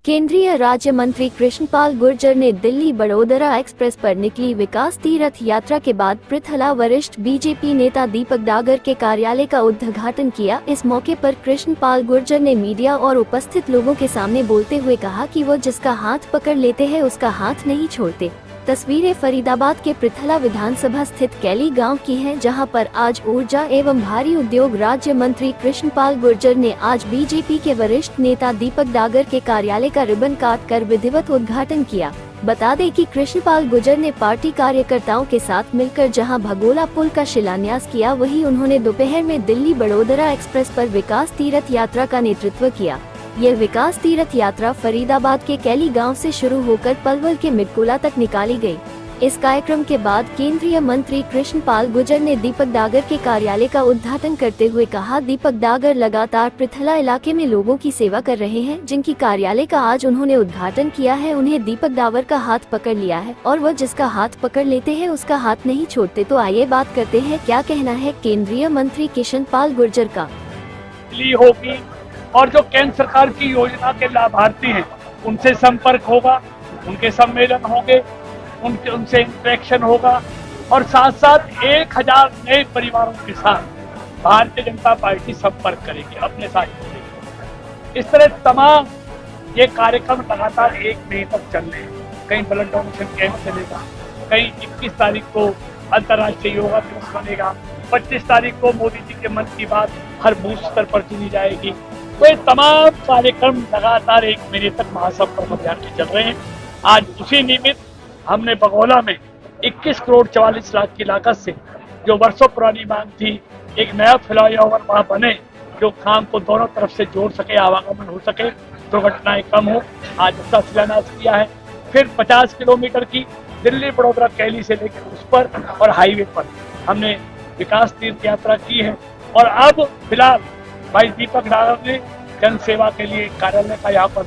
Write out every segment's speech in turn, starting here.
केंद्रीय राज्य मंत्री कृष्णपाल गुर्जर ने दिल्ली बड़ोदरा एक्सप्रेस पर निकली विकास तीरथ यात्रा के बाद पृथला वरिष्ठ बीजेपी नेता दीपक डागर के कार्यालय का उद्घाटन किया। इस मौके पर कृष्णपाल गुर्जर ने मीडिया और उपस्थित लोगों के सामने बोलते हुए कहा कि वो जिसका हाथ पकड़ लेते हैं उसका हाथ नहीं छोड़ते। तस्वीरें फरीदाबाद के पृथला विधानसभा स्थित कैली गांव की हैं, जहां पर आज ऊर्जा एवं भारी उद्योग राज्य मंत्री कृष्णपाल गुर्जर ने आज बीजेपी के वरिष्ठ नेता दीपक डागर के कार्यालय का रिबन काट कर विधिवत उद्घाटन किया। बता दें कि कृष्णपाल गुर्जर ने पार्टी कार्यकर्ताओं के साथ मिलकर जहां भगोला पुल का शिलान्यास किया, वहीं उन्होंने दोपहर में दिल्ली बड़ोदरा एक्सप्रेस पर विकास तीरथ यात्रा का नेतृत्व किया। यह विकास तीरथ यात्रा फरीदाबाद के कैली गांव से शुरू होकर पलवल के मिटकुला तक निकाली गई। इस कार्यक्रम के बाद केंद्रीय मंत्री कृष्णपाल गुर्जर ने दीपक डागर के कार्यालय का उद्घाटन करते हुए कहा, दीपक डागर लगातार पृथला इलाके में लोगों की सेवा कर रहे हैं, जिनकी कार्यालय का आज उन्होंने उद्घाटन किया है। उन्हें दीपक डागर का हाथ पकड़ लिया है और वह जिसका हाथ पकड़ लेते हैं उसका हाथ नहीं छोड़ते। तो आइए बात करते हैं क्या कहना है केंद्रीय मंत्री कृष्णपाल गुर्जर का। होगी और जो केंद्र सरकार की योजना के लाभार्थी हैं उनसे संपर्क होगा, उनके सम्मेलन होंगे, उनसे इंटरेक्शन होगा और साथ साथ 1000 नए परिवारों के साथ भारतीय जनता पार्टी संपर्क करेगी, अपने साथ जोड़ेगी। इस तरह तमाम ये कार्यक्रम लगातार 1 महीने तक चल रहे हैं। कहीं ब्लड डोनेशन कैंप चलेगा, कहीं 21 तारीख को अंतर्राष्ट्रीय योगा दिवस बनेगा, 25 तारीख को मोदी जी के मन की बात हर बूथ स्तर पर सुनी जाएगी। तो ये तमाम कार्यक्रम लगातार 1 महीने तक महासंपर्क अभियान के चल रहे हैं। आज उसी निमित्त हमने बगोला में 21 करोड़ 44 लाख की लागत से जो वर्षों पुरानी मांग थी, एक नया फ्लाईओवर वहां बने जो काम को दोनों तरफ से जोड़ सके, आवागमन हो सके, दुर्घटनाएं कम हो, आज उसका शिलान्यास किया है। फिर 50 किलोमीटर की दिल्ली बड़ोदरा कैली से लेकर उस पर और हाईवे पर हमने विकास तीर्थ यात्रा की है। और अब फिलहाल भाई दीपक डागर ने जन सेवा के लिए कार्यालय का यहाँ पर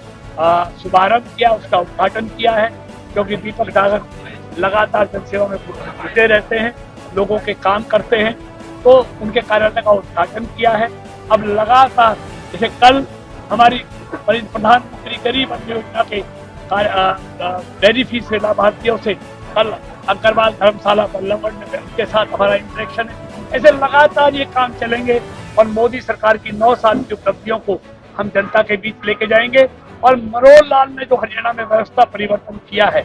शुभारंभ किया, उसका उद्घाटन किया है, क्योंकि दीपक डागर लगातार जन सेवा में जुटे रहते हैं, लोगों के काम करते हैं, तो उनके कार्यालय का उद्घाटन किया है। अब लगातार जैसे कल हमारी प्रधानमंत्री गरीब अन्न योजना के बेनिफिट लाभार्थियों से कल अग्रवाल धर्मशाला बल्लभगढ़ में उनके साथ हमारा इंटरेक्शन है। ऐसे लगातार ये काम चलेंगे और मोदी सरकार की 9 साल की उपलब्धियों को हम जनता के बीच लेके जाएंगे। और मनोहर लाल ने जो हरियाणा में व्यवस्था परिवर्तन किया है,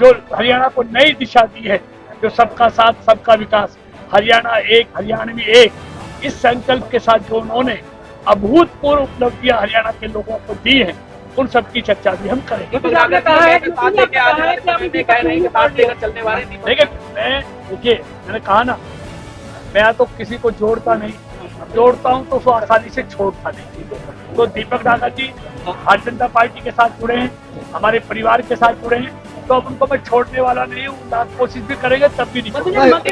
जो हरियाणा को नई दिशा दी है, जो सबका साथ सबका विकास, हरियाणा एक हरियाणवी एक, इस संकल्प के साथ जो उन्होंने अभूतपूर्व उपलब्धियां हरियाणा के लोगों को दी है, उन सबकी चर्चा भी हम करेंगे। देखिए मैंने कहा ना, मैं तो किसी को जोड़ता नहीं, जोड़ता हूं तो उसको आसानी से छोड़ता नहीं। तो दीपक डागर जी भारतीय जनता पार्टी के साथ जुड़े हैं, हमारे परिवार के साथ जुड़े हैं, तो अब उनको मैं छोड़ने वाला नहीं हूँ। लाख कोशिश भी करेंगे तब भी नहीं।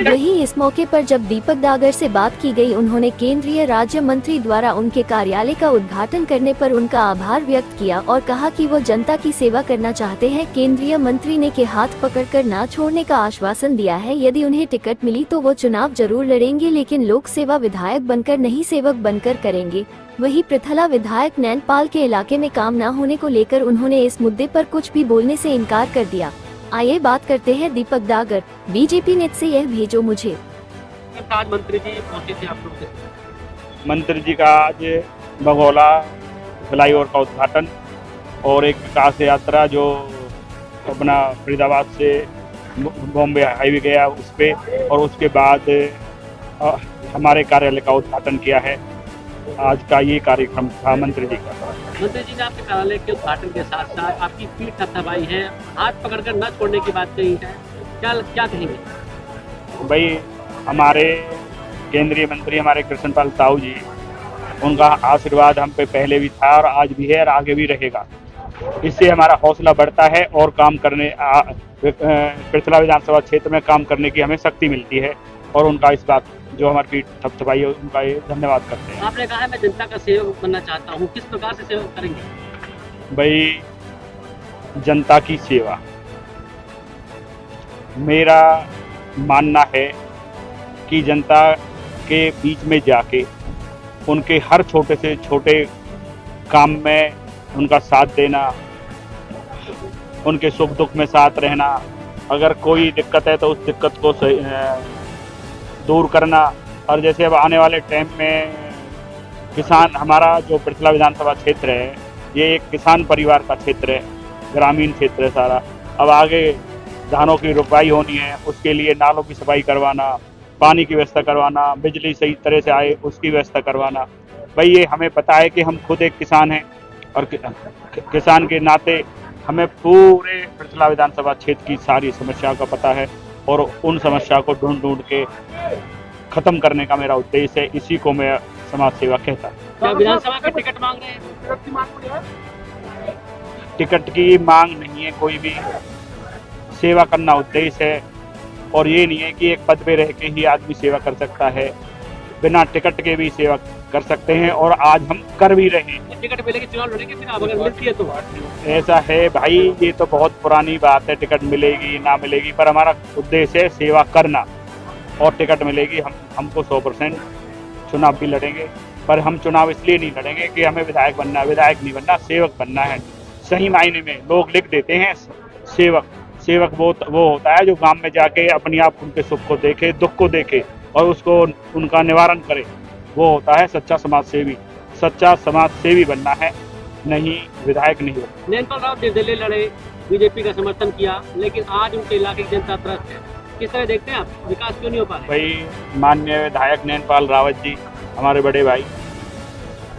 वहीं इस मौके पर जब दीपक डागर से बात की गई, उन्होंने केंद्रीय राज्य मंत्री द्वारा उनके कार्यालय का उद्घाटन करने पर उनका आभार व्यक्त किया और कहा कि वो जनता की सेवा करना चाहते हैं। केंद्रीय मंत्री ने के हाथ पकड़कर ना छोड़ने का आश्वासन दिया है। यदि उन्हें टिकट मिली तो वो चुनाव जरूर लड़ेंगे, लेकिन लोक सेवा विधायक बनकर नहीं, सेवक बनकर करेंगे। वहीं पृथला विधायक नैनपाल के इलाके में काम न होने को लेकर उन्होंने इस मुद्दे पर कुछ भी बोलने से इनकार कर दिया। आइए बात करते हैं दीपक डागर, बीजेपी नेट से यह भेजो मुझे। आज मंत्री जी पहुंचे थे आप लोगों के? मंत्री जी का आज बगोला फ्लाईओवर का उद्घाटन और एक विकास यात्रा जो अपना फरीदाबाद से बॉम्बे हाईवे गया उस पे, और उसके बाद हमारे कार्यालय का उद्घाटन किया है। आज का ये कार्यक्रम था मंत्री जी का। मंत्री जी ने आपके कार्यालय के उद्घाटन के साथ साथ आपकी पीठ थपथपाई है, हाथ पकड़कर न छोड़ने की बात कही है, क्या कहेंगे? भाई हमारे केंद्रीय मंत्री हमारे कृष्णपाल साहू जी, उनका आशीर्वाद हम पे पहले भी था और आज भी है और आगे भी रहेगा। इससे हमारा हौसला बढ़ता है और काम करने पृथला विधानसभा क्षेत्र में काम करने की हमें शक्ति मिलती है। और उनका इस बात जो हमारी पीठ थपथपाई है उनका ये धन्यवाद करते हैं। आपने कहा है मैं जनता का सेवक बनना चाहता हूँ, किस प्रकार से सेवा करेंगे? भाई जनता की सेवा, मेरा मानना है कि जनता के बीच में जाके उनके हर छोटे से छोटे काम में उनका साथ देना, उनके सुख दुख में साथ रहना, अगर कोई दिक्कत है तो उस दिक्कत को दूर करना। और जैसे अब आने वाले टाइम में किसान, हमारा जो पृथला विधानसभा क्षेत्र है ये एक किसान परिवार का क्षेत्र है, ग्रामीण क्षेत्र है सारा। अब आगे धानों की रोपाई होनी है, उसके लिए नालों की सफाई करवाना, पानी की व्यवस्था करवाना, बिजली सही तरह से आए उसकी व्यवस्था करवाना। भाई ये हमें पता है कि हम खुद एक किसान हैं और किसान के नाते हमें पूरे पृथला विधानसभा क्षेत्र की सारी समस्याओं का पता है और उन समस्या को ढूंढ ढूंढ के खत्म करने का मेरा उद्देश्य है। इसी को मैं समाज सेवा कहता हूँ। क्या विधानसभा का टिकट मांग रहे हैं? टिकट की मांग नहीं है, कोई भी सेवा करना उद्देश्य है। और ये नहीं है कि एक पद पे रह के ही आदमी सेवा कर सकता है, बिना टिकट के भी सेवा कर सकते हैं और आज हम कर भी रहे हैं। टिकट मिलेगी चुनाव लड़ेंगे फिर आप, अगर मिलती है तो? ऐसा है भाई, ये तो बहुत पुरानी बात है, टिकट मिलेगी ना मिलेगी, पर हमारा उद्देश्य है सेवा करना और टिकट मिलेगी। हमको 100% चुनाव भी लड़ेंगे, पर हम चुनाव इसलिए नहीं लड़ेंगे कि हमें विधायक बनना है, विधायक नहीं बनना, सेवक बनना है। सही मायने में लोग लिख देते हैं सेवक, सेवक वो होता है जो गांव में जाके अपने आप उनके सुख को देखे, दुख को देखे और उसको उनका निवारण करे, वो होता है सच्चा समाज सेवी। सच्चा समाज सेवी बनना है, नहीं विधायक नहीं हो। नैनपाल राव दिल्ली लड़े, बीजेपी का समर्थन किया, लेकिन आज उनके इलाके की जनता त्रस्त है। किस तरह देखते हैं आप, विकास क्यों नहीं हो पा रहा? भाई माननीय विधायक नैनपाल रावत जी हमारे बड़े भाई,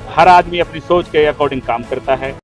हर आदमी अपनी सोच के अकॉर्डिंग काम करता है।